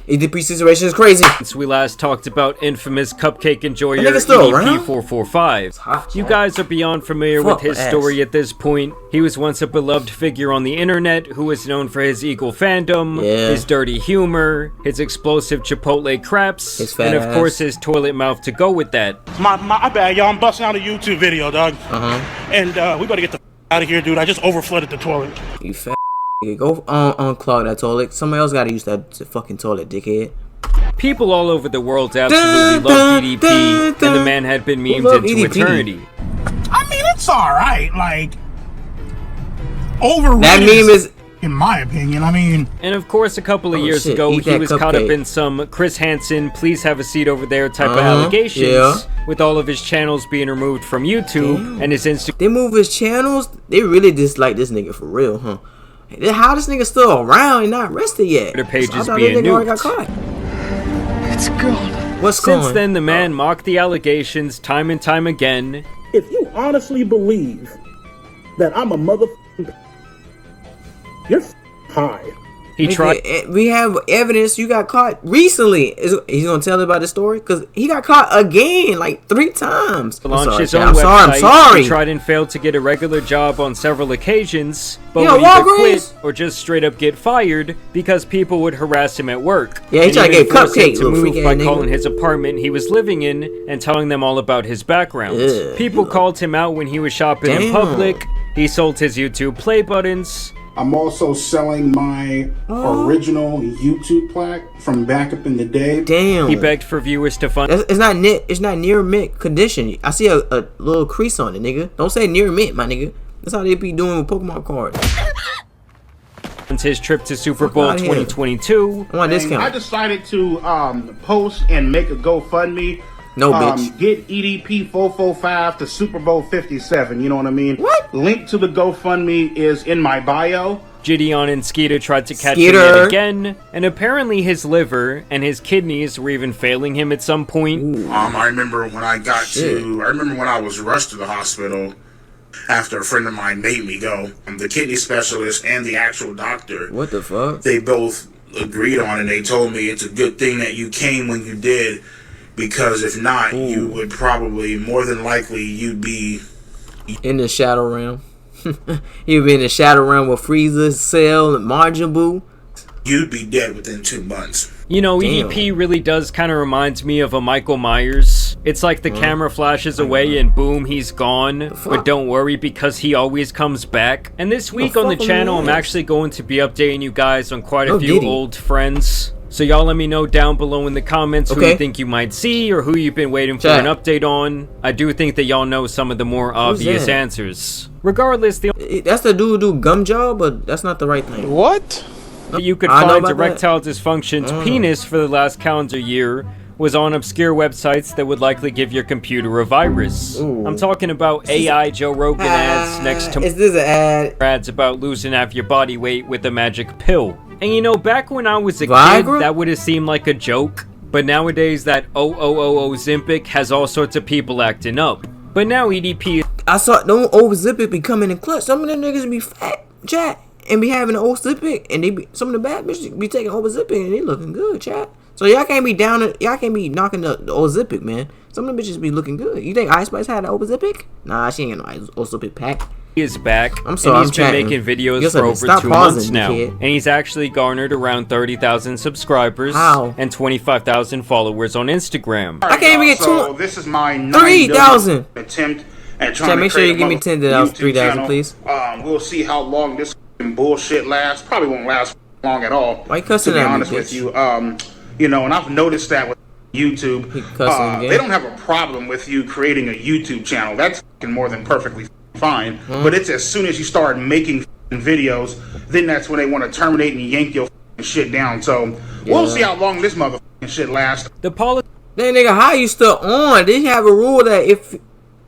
EDP situation is crazy. Since we last talked about infamous cupcake enjoyer EDP445, you guys are beyond familiar with his story at this point. He was once a beloved figure on the internet who was known for his Eagle fandom, his dirty humor, his explosive Chipotle craps, and of course his toilet mouth to go with that. My bad, y'all. I'm busting out a YouTube video, dog. And we better get the out of here, dude. I just overflooded the toilet. You fat go unclog that toilet. Somebody else gotta use that fucking toilet, dickhead. People all over the world absolutely loved EDP, and the man had been memed into eternity. I mean, it's alright, like, overrated. That meme is, in my opinion, I mean... And of course, a couple of years ago, he was caught up in some Chris Hansen, please have a seat over there type of allegations, with all of his channels being removed from YouTube, and his Instagram... They move his channels? They really dislike this nigga for real, huh? How this nigga still around and not arrested yet? Their pages being nuked. Got caught. It's gone. What's going on? Since then, the man mocked the allegations time and time again. If you honestly believe that I'm a motherfucking... You're high. He tried. We have evidence you got caught recently. He's gonna tell about the story because he got caught again, like 3 times. Launch his own website. I'm sorry. He tried and failed to get a regular job on several occasions, but would either quit or just straight up get fired because people would harass him at work. Yeah, he tried to get cupcakes to move by calling his apartment he was living in and telling them all about his background. People called him out when he was shopping in public. He sold his YouTube play buttons. I'm also selling my original YouTube plaque from back up in the day. Damn. He begged for viewers to fund. It's not near mint condition. I see a little crease on it, nigga. Don't say near mint, my nigga. That's how they be doing with Pokemon cards. His trip to Super Bowl 2022. I want a discount. I decided to post and make a GoFundMe. No, bitch. Get EDP 445 to Super Bowl 57. You know what I mean? What? Link to the GoFundMe is in my bio. Gideon and Skeeter tried to catch him yet again, and apparently his liver and his kidneys were even failing him at some point. I remember when I was rushed to the hospital after a friend of mine made me go. The kidney specialist and the actual doctor. What the fuck? They both agreed on it. They told me it's a good thing that you came when you did. Because if not, you would probably, more than likely, you'd be... in the Shadow Realm. You'd be in the Shadow Realm with Frieza, Cell, and Majin Buu. You'd be dead within 2 months. You know, EDP really does kind of reminds me of a Michael Myers. It's like the camera flashes away and boom, he's gone. But don't worry because he always comes back. And this week on the channel, I'm actually going to be updating you guys on quite a few old friends. So y'all let me know down below in the comments who you think you might see or who you've been waiting for an update on. I do think that y'all know some of the more obvious answers. Regardless, that's the dude who do gum job, but that's not the right thing. What? You could find erectile dysfunction's penis for the last calendar year was on obscure websites that would likely give your computer a virus. I'm talking about AI Joe Rogan ads next to is this an ad? Ads about losing half your body weight with a magic pill. And you know, back when I was a kid, that would have seemed like a joke. But nowadays, that Ozempic has all sorts of people acting up. But now EDP... I saw no Ozempic be coming in clutch. Some of them niggas be fat, chat, and be having Ozempic, and they be some of the bad bitches be taking Ozempic and they looking good, chat. So y'all can't be y'all can't be knocking the Ozempic, man. Some of them bitches be looking good. You think Ice Spice had an Ozempic? Nah, she ain't no Ozempic pack. He is back, I'm sorry, and he's been making videos for over 2 months now, and he's actually garnered around 30,000 subscribers and 25,000 followers on Instagram. I can't even get so this is my 3,000 attempt at trying to make sure you give me 3,000, please. We'll see how long this bullshit lasts. Probably won't last long at all. Why you cussing to be at honest me, with you, you know, and I've noticed that with YouTube, they don't have a problem with you creating a YouTube channel. That's more than perfectly fine. But it's as soon as you start making videos, then that's when they want to terminate and yank your shit down. So we'll see how long this motherfucking shit lasts. Then nigga, how you still on? They have a rule that if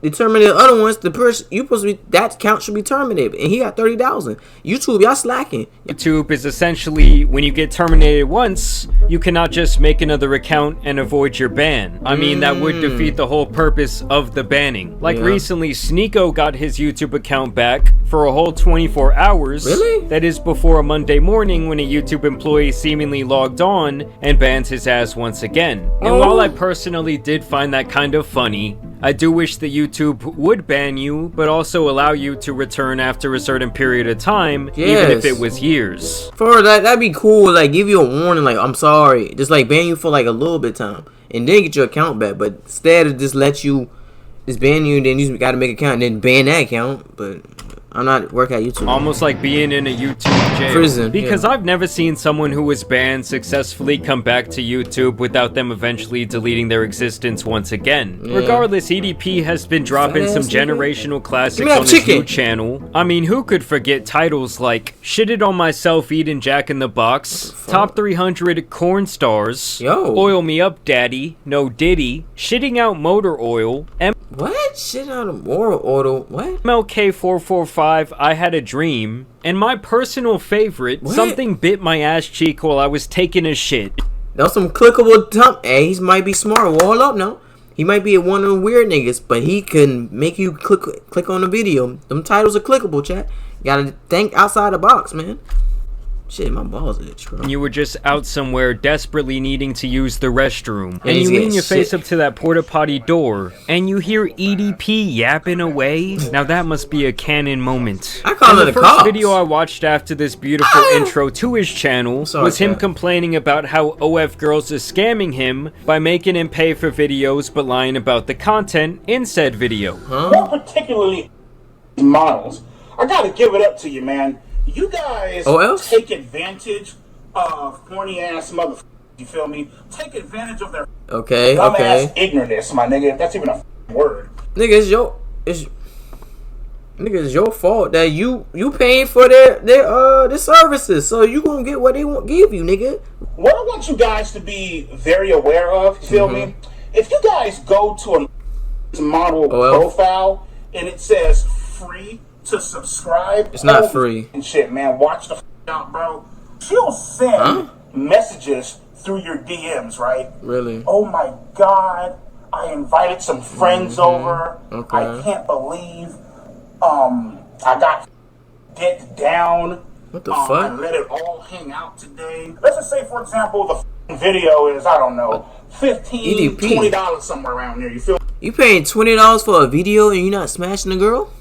they terminated the other ones. The person you supposed to be, that count should be terminated, and he got 30,000. YouTube, y'all slacking. YouTube is essentially when you get terminated once, you cannot just make another account and avoid your ban. I mean, that would defeat the whole purpose of the banning. Like recently, Sneeko got his YouTube account back for a whole 24 hours. Really? That is before a Monday morning when a YouTube employee seemingly logged on and bans his ass once again. And while I personally did find that kind of funny, I do wish that YouTube would ban you, but also allow you to return after a certain period of time, even if it was years. For that'd be cool. Like, give you a warning, like, I'm sorry. Just, like, ban you for, like, a little bit of time. And then get your account back. But instead of just let you, just ban you, then you gotta make an account, and then ban that account. But I'm not work at YouTube. Almost like being in a YouTube jail. Prison. Because I've never seen someone who was banned successfully come back to YouTube without them eventually deleting their existence once again. Regardless, EDP has been dropping some generational classics on his new channel. I mean, who could forget titles like Shitted on Myself Eating Jack in the Box, Top 300 Corn Stars, Oil Me Up Daddy, No Diddy, Shitting Out Motor Oil, what? Shit out of motor oil? What? MLK 445, I Had a Dream, and my personal favorite, Something Bit My Ass Cheek While I Was Taking a Shit. That's some clickable dump. Hey, he might be smart. Wall up now. He might be one of the weird niggas, but he can make you click on the video. Them titles are clickable, chat. You gotta think outside the box, man. Shit, my balls itch, bro. You were just out somewhere desperately needing to use the restroom, and you lean your face up to that porta potty door, and you hear EDP yapping away. Now that must be a canon moment. I call it the first video I watched after this beautiful intro to his channel was him complaining about how OF girls is scamming him by making him pay for videos but lying about the content in said video. More particularly models. I gotta give it up to you, man. You guys take advantage of horny ass motherfuckers. You feel me? Take advantage of their dumbass ignorance, my nigga. That's even a word. Nigga, it's your fault that you paying for their services, so you gonna get what they want give you, nigga. What I want you guys to be very aware of, you feel me? If you guys go to a model profile and it says free to subscribe, it's not free and shit, man. Watch the out, bro. She'll send messages through your DMs, right? Really? Oh my god, I invited some friends over. I can't believe I got dicked down. What the fuck? I let it all hang out today. Let's just say, for example, the video is, I don't know, $15, $20 somewhere around there. You feel? You paying $20 for a video and you not smashing a girl?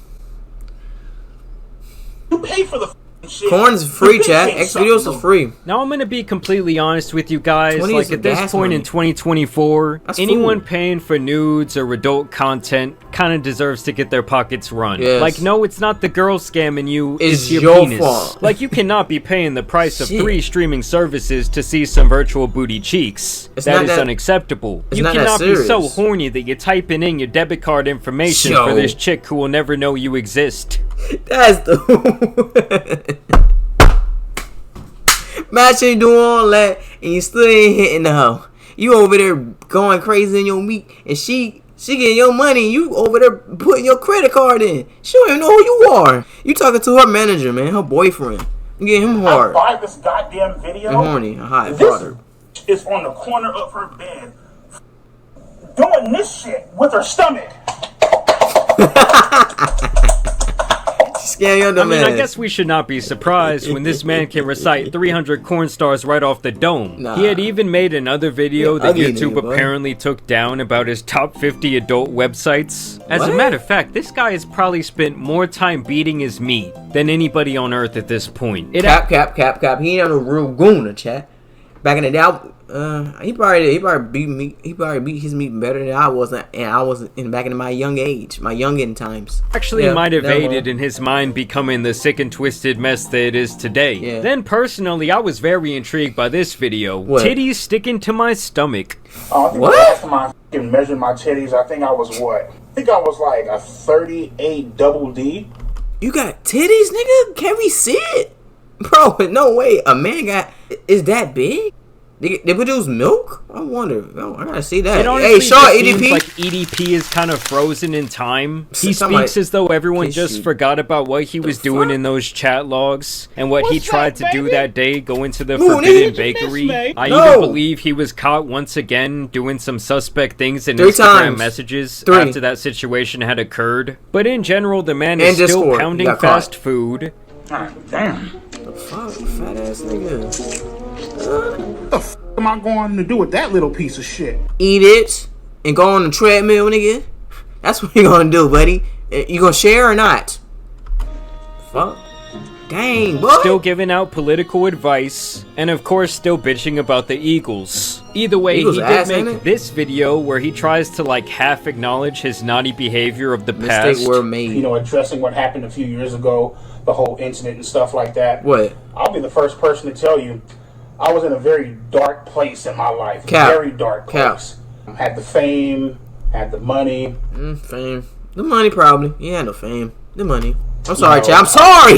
You pay for the shit. Corn's free, chat. X videos is free. Now I'm gonna be completely honest with you guys. Like at this point in 2024, that's anyone paying for nudes or adult content kind of deserves to get their pockets run. Yes. Like, no, it's not the girl scamming you. It's your penis. Fault. Like, you cannot be paying the price of 3 streaming services to see some virtual booty cheeks. That is unacceptable. You cannot be so horny that you're typing in your debit card information for this chick who will never know you exist. That's the match ain't doing all that and you still ain't hitting the hoe. You over there going crazy in your meat and she getting your money and you over there putting your credit card in. She don't even know who you are. You talking to her manager, man, her boyfriend. You get him hard. I buy this goddamn video. I'm horny. A hot father. Is on the corner of her bed doing this shit with her stomach. I mean, I guess we should not be surprised when this man can recite 300 corn stars right off the dome. He had even made another video that YouTube apparently took down about his top 50 adult websites. As a matter of fact, this guy has probably spent more time beating his meat than anybody on earth at this point. Cap. He ain't a real gooner, chat. Back in the day, he probably beat me. He probably beat his meat better than I was, and I was back in my young age, my youngin' times. Actually, might have aided in his mind becoming the sick and twisted mess that it is today. Then, personally, I was very intrigued by this video. Titties sticking to my stomach. I think last time I measured my titties, I think I was what? I think I was like a 38 double D. You got titties, nigga? Can we see it? Bro, no way. A man is that big? They produce milk? I wonder. I gotta see that. It honestly Hey, Shaw, just seems EDP. like EDP is kind of frozen in time. He Somebody- speaks as though everyone Kiss just you. forgot about what he was doing in those chat logs and what he tried to do that day, go into the Ooh, Forbidden nigga, Bakery. I No. even believe he was caught once again doing some suspect things in 3 Instagram times. messages 3. after that situation had occurred. But in general, the man is And still Discord, pounding got fast caught. food. Damn. Fuck, fat ass nigga. What the f am I going to do with that little piece of shit? Eat it and go on the treadmill, nigga. That's what you gonna do, buddy. You gonna share or not? Fuck. Dang, boy. Still giving out political advice, and of course still bitching about the Eagles. Either way, Eagles he ass, did ain't make it? this video where he tries to like half acknowledge his naughty behavior of the Mistake past. were made. You know, addressing what happened a few years ago, the whole incident and stuff like that. What? I'll be the first person to tell you, I was in a very dark place in my life. Cap. Very dark place. Had the fame, had the money. Fame. The money, probably. You had no fame. The money. I'm sorry, know, Chad.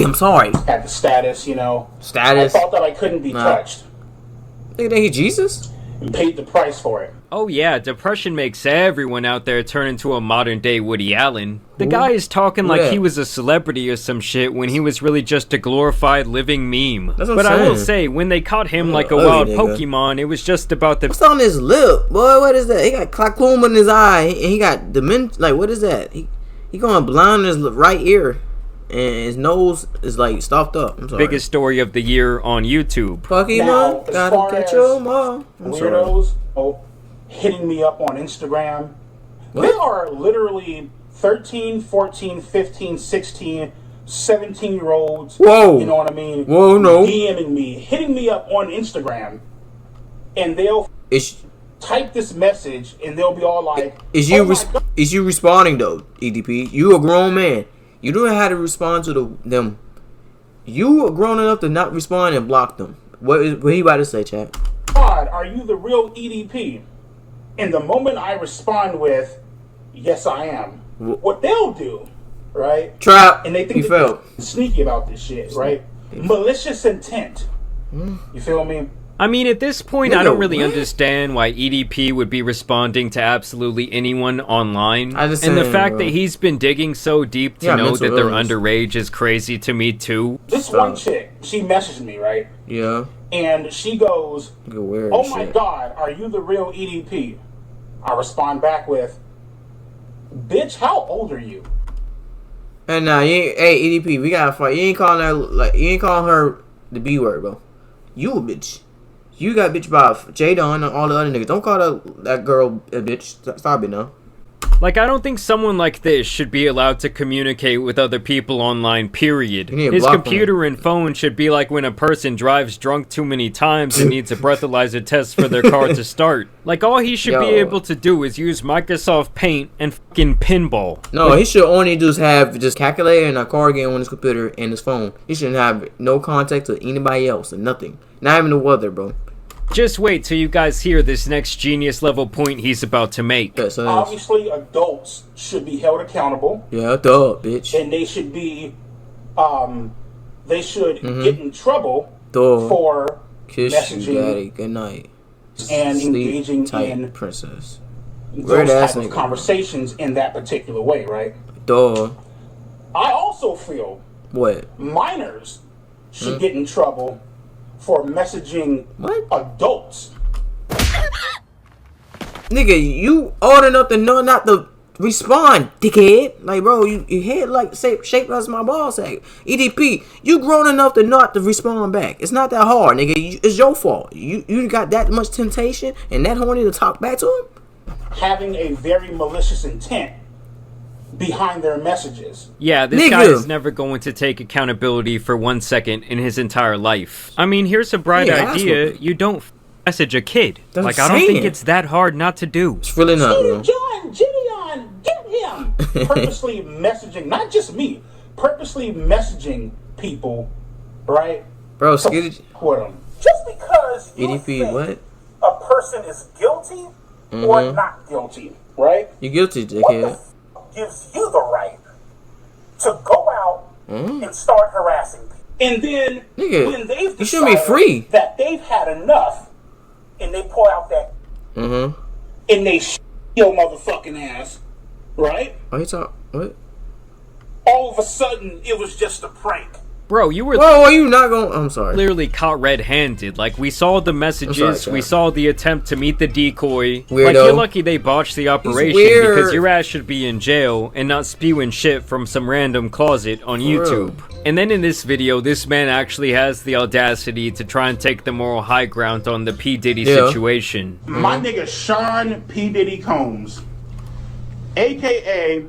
I'm sorry. Had the status, you know. Status. I thought that I couldn't be touched. Nigga, think he Jesus? And paid the price for it. Oh yeah, depression makes everyone out there turn into a modern day Woody Allen. The guy is talking like Yeah. he was a celebrity or some shit when he was really just a glorified living meme. That's what But I'm I will saying. say, when they caught him like a ugly wild nigga. Pokemon, it was just about the What's on his lip? Boy, what is that? He got glaucoma in his eye, and he got dementia. Like, what is that? He going blind in his right ear, and his nose is like stuffed up. I'm sorry. biggest story of the year on YouTube. Now, Pokemon, as gotta far catch as your mom. I'm sorry. Weirdos hitting me up on Instagram. What? They are literally 13, 14, 15, 16, 17-year-olds. Whoa. You know what I mean? Whoa, no. DMing me, hitting me up on Instagram. And they'll Is type this message and they'll be all like, is you "Oh my God." is you responding though, EDP? You a grown man. You don't know how to respond to them. You are grown enough to not respond and block them. What he about to say, chat? God, are you the real EDP? And the moment I respond with, yes, I am, what they'll do, right? Trap. And they think you that felt. they're sneaky about this shit, right? Malicious intent. You feel me? I mean, at this point, I Nigga, don't really what? understand why EDP would be responding to absolutely anyone online. I just And the saying, fact bro. that he's been digging so deep to Yeah, know mental that they're illness. underage is crazy to me, too. This Stop. one chick, she messaged me, right? Yeah. And she goes, Nigga, weird "Oh as my shit. God, are you the real EDP?" I respond back with, "Bitch, how old are you?" And now, hey EDP, we gotta fight. You ain't calling her like you ain't calling her the B word, bro. You a bitch. You got bitch by Jadon and all the other niggas. Don't call that girl a bitch. Stop it now. Like, I don't think someone like this should be allowed to communicate with other people online, period. You need to His block them. computer and phone should be like when a person drives drunk too many times and needs a breathalyzer test for their car to start. Like, all he should be Yo. able to do is use Microsoft Paint and fucking pinball. No, he should only just have just calculator and a card game on his computer and his phone. He shouldn't have no contact to anybody else and nothing. Not even the weather, bro. Just wait till you guys hear this next genius level point he's about to make. Yeah, so Obviously, adults should be held accountable, yeah, duh, bitch. and they should be, get in trouble Duh. for Kiss messaging you, daddy. Good night. and Sleep engaging tight, in princess. those Weird ass type of nigga. conversations in that particular way, right? Duh. I also feel What? minors should get in trouble for messaging What? adults. Nigga, you old enough to know not to respond, dickhead. Like, bro, you head like shaped as my ball sack. EDP, you grown enough to not to respond back. It's not that hard, nigga. It's your fault. You got that much temptation and that horny to talk back to him? Having a very malicious intent behind their messages. Yeah, this Nigga. guy is never going to take accountability for 1 second in his entire life. I mean, here's a bright Yeah, idea. You don't message a kid. That's Like, what I I'm don't think saying. it's that hard not to do. It's really not, bro. John, Gideon, get him! Purposely messaging, not just me, purposely messaging people, right? Bro, To skitty. f- with them. Just because you EDP, think what? a person is guilty or not guilty, right? You guilty, What the dickhead. f- gives you the right to go out and start harassing people? And then Nigga, when they've you shouldn't be decided free. that they've had enough, and they pull out that and they your motherfucking ass, right? Oh, you talk what? All of a sudden, it was just a prank. Bro, you were Whoa, you not going? I'm sorry. Clearly caught red-handed. Like, we saw the messages, we saw the attempt to meet the decoy. Weirdo. Like, you're lucky they botched the operation because your ass should be in jail and not spewing shit from some random closet on YouTube. And then in this video, this man actually has the audacity to try and take the moral high ground on the P. Diddy situation. My nigga Sean P. Diddy Combs, a.k.a.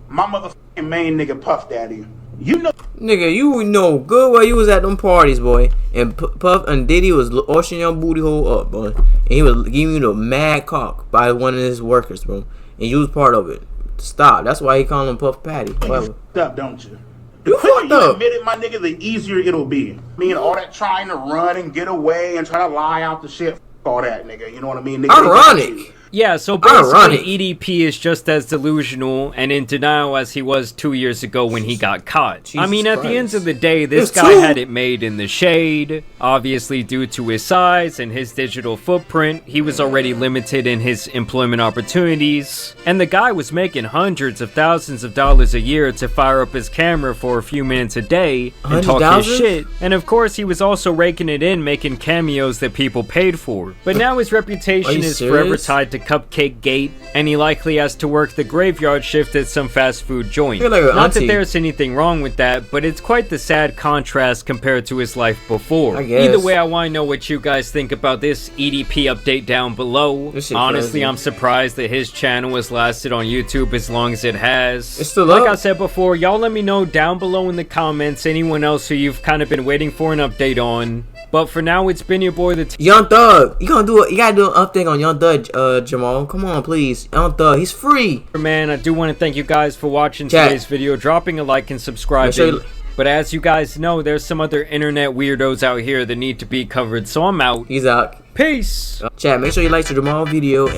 my motherfucking main nigga Puff Daddy. You know, nigga, you know good well you was at them parties, boy, and Puff and Diddy was ocean your booty hole up, boy, and he was giving you the mad cock by one of his workers, bro, and you was part of it. Stop. That's why he called him Puff Patty. Up, don't you? You fucked up. Admit it, my nigga, the easier it'll be. I mean, all that trying to run and get away and try to lie out the shit, all that, nigga. You know what I mean? Nigga, ironic. Yeah, so basically EDP is just as delusional and in denial as he was 2 years ago when he got caught. I mean, at the end of the day, this guy had it made in the shade. Obviously, due to his size and his digital footprint, he was already limited in his employment opportunities. And the guy was making hundreds of thousands of dollars a year to fire up his camera for a few minutes a day and talk his shit. And of course, he was also raking it in, making cameos that people paid for. But now his reputation is forever tied to Cupcake Gate, and he likely has to work the graveyard shift at some fast food joint. Not that there's anything wrong with that, but it's quite the sad contrast compared to his life before. Either way, I want to know what you guys think about this EDP update down below. Honestly, I'm surprised that his channel has lasted on YouTube as long as it has. It's still like I said before, y'all let me know down below in the comments anyone else who you've kind of been waiting for an update on. But for now, it's been your boy, the Young Thug. You gotta do an update on Young Thug, Jamal. Come on, please. Young Thug, he's free. Man, I do want to thank you guys for watching today's video, dropping a like and subscribing. But as you guys know, there's some other internet weirdos out here that need to be covered, so I'm out. He's out. Peace. Chat, make sure you like the Jamal video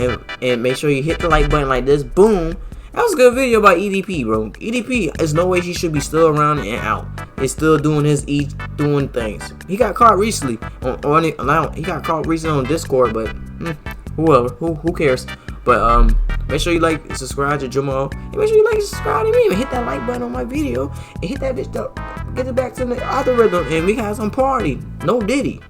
and make sure you hit the like button like this. Boom. That was a good video about EDP, bro. EDP, there's no way he should be still around and out. He's still doing his doing things. He got caught recently he got caught recently on Discord, but whoever, who cares? But make sure you like and subscribe to Jamal. And make sure you like and subscribe to me and hit that like button on my video and hit that bitch up. Get it back to the algorithm and we got some party. No Diddy.